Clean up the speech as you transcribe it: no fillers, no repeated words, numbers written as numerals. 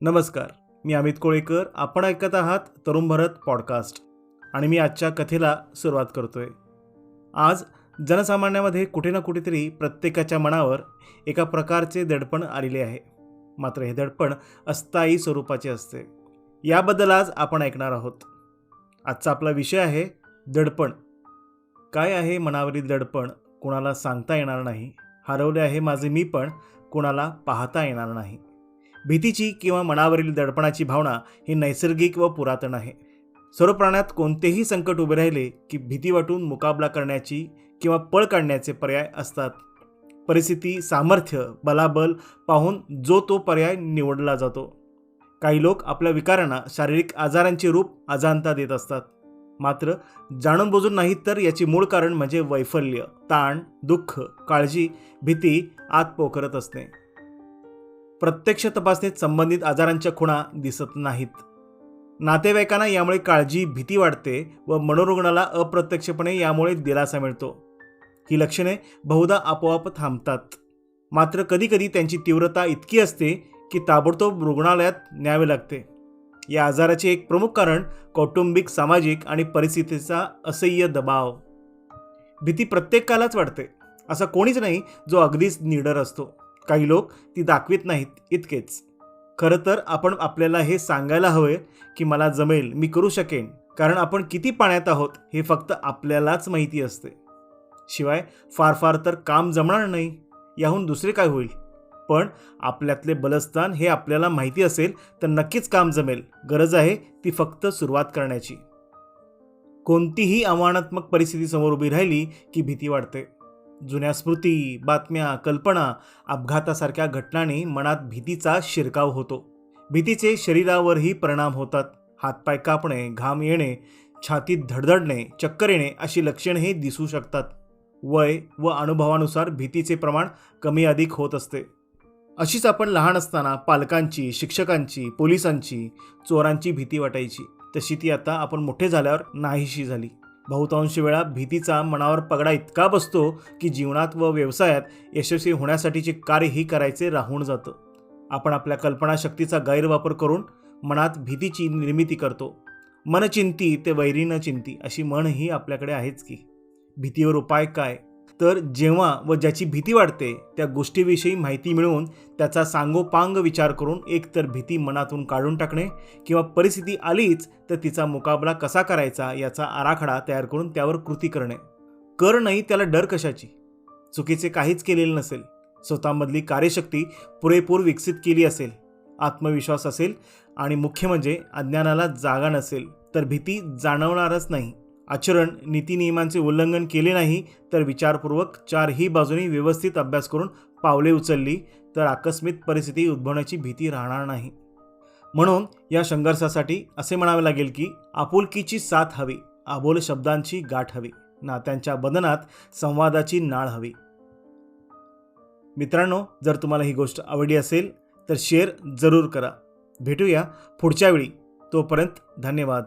नमस्कार. मी अमित कोळेकर. आपण ऐकत आहात तरुण भारत पॉडकास्ट आणि मी आजच्या कथेला सुरुवात करतोय. आज जनसामान्यामध्ये कुठे ना कुठेतरी प्रत्येकाच्या मनावर एका प्रकारचे दडपण आलेले आहे. मात्र हे दडपण अस्थायी स्वरूपाचे असते. याबद्दल आज आपण ऐकणार आहोत. आजचा आपला विषय आहे दडपण. काय आहे मनावरील दडपण कुणाला सांगता येणार नाही. हरवले आहे माझे मी पण कुणाला पाहता येणार नाही. भीतीची किंवा मनावरील दडपणाची भावना ही नैसर्गिक व पुरातन आहे. सर्व प्राण्यात कोणतेही संकट उभे राहिले की भीती वाटून मुकाबला करण्याची किंवा पळ काढण्याचे पर्याय असतात. परिस्थिती, सामर्थ्य, बलाबल पाहून जो तो पर्याय निवडला जातो. काही लोक आपल्या विकारांना शारीरिक आजारांचे रूप अजाणता देत असतात. मात्र जाणून बुजून नाही तर याची मूळ कारण म्हणजे वैफल्य, ताण, दुःख, काळजी, भीती आत पोखरत असणे. प्रत्यक्ष तपासणीत संबंधित आजारांच्या खुणा दिसत नाहीत. नातेवाईकांना यामुळे काळजी, भीती वाटते व मनोरुग्णाला अप्रत्यक्षपणे यामुळे दिलासा मिळतो. ही लक्षणे बहुधा आपोआप थांबतात. मात्र कधीकधी त्यांची तीव्रता इतकी असते की ताबडतोब रुग्णालयात न्यावे लागते. या आजाराचे एक प्रमुख कारण कौटुंबिक, सामाजिक आणि परिस्थितीचा असह्य दबाव. भीती प्रत्येकालाच वाटते. असा कोणीच नाही जो अगदीच निडर असतो. काही लोक ती दाखवित नाहीत इतकेच. खरं तर आपण आपल्याला हे सांगायला हवे की मला जमेल, मी करू शकेन. कारण आपण किती पाण्यात आहोत हे फक्त आपल्यालाच माहिती असते. शिवाय फार तर काम जमणार नाही, याहून दुसरे काय होईल. पण आपल्यातले बलस्थान हे आपल्याला माहिती असेल तर नक्कीच काम जमेल. गरज आहे ती फक्त सुरुवात करण्याची. कोणतीही आव्हानात्मक परिस्थिती समोर उभी राहिली की भीती वाटते. जुन्या स्मृती, बातम्या, कल्पना, अपघातासारख्या घटनांनी मनात भीतीचा शिरकाव होतो. भीतीचे शरीरावरही परिणाम होतात. हातपाय कापणे, घाम येणे, छातीत धडधडणे, चक्कर येणे अशी लक्षणे हे दिसू शकतात. वय व अनुभवानुसार भीतीचे प्रमाण कमी अधिक होत असते. अशीच आपण लहान असताना पालकांची, शिक्षकांची, पोलिसांची, चोरांची भीती वाटायची. तशी ती आता आपण मोठे झाल्यावर नाहीशी झाली. बहुतांश वेळा भीतीचा मनावर पगडा इतका बसतो की जीवनात व व्यवसायात यशस्वी होण्यासाठीचे कार्यही करायचे राहून जातं. आपण आपल्या कल्पनाशक्तीचा गैरवापर करून मनात भीतीची निर्मिती करतो. मन चिंती ते वैरी न चिंती अशी म्हणही आपल्याकडे आहेच की. भीतीवर उपाय काय? तर जेव्हा व ज्याची भीती वाटते त्या गोष्टीविषयी माहिती मिळवून त्याचा सांगोपांग विचार करून एकतर भीती मनातून काढून टाकणे किंवा परिस्थिती आलीच तर तिचा मुकाबला कसा करायचा याचा आराखडा तयार करून त्यावर कृती करणे. कर नाही त्याला डर कशाची? चुकीचे काहीच केलेले नसेल. स्वतःमधली कार्यशक्ती पुरेपूर विकसित केली असेल, आत्मविश्वास असेल आणि मुख्य म्हणजे अज्ञानाला जागा नसेल तर भीती जाणवणारच नाही. आचरण, नीतिनियमांचे उल्लंघन केले नाही तर विचारपूर्वक चारही बाजूनी व्यवस्थित अभ्यास करून पावले उचलली तर आकस्मिक परिस्थिती उद्भवण्याची भीती राहणार नाही. म्हणून या संघर्षासाठी असे म्हणावे लागेल की आपुलकीची साथ हवी, अबोल शब्दांची गाठ हवी, नात्यांच्या बंधनात संवादाची नाळ हवी. मित्रांनो, जर तुम्हाला ही गोष्ट आवडली असेल तर शेअर जरूर करा. भेटूया पुढच्या वेळी. तोपर्यंत धन्यवाद.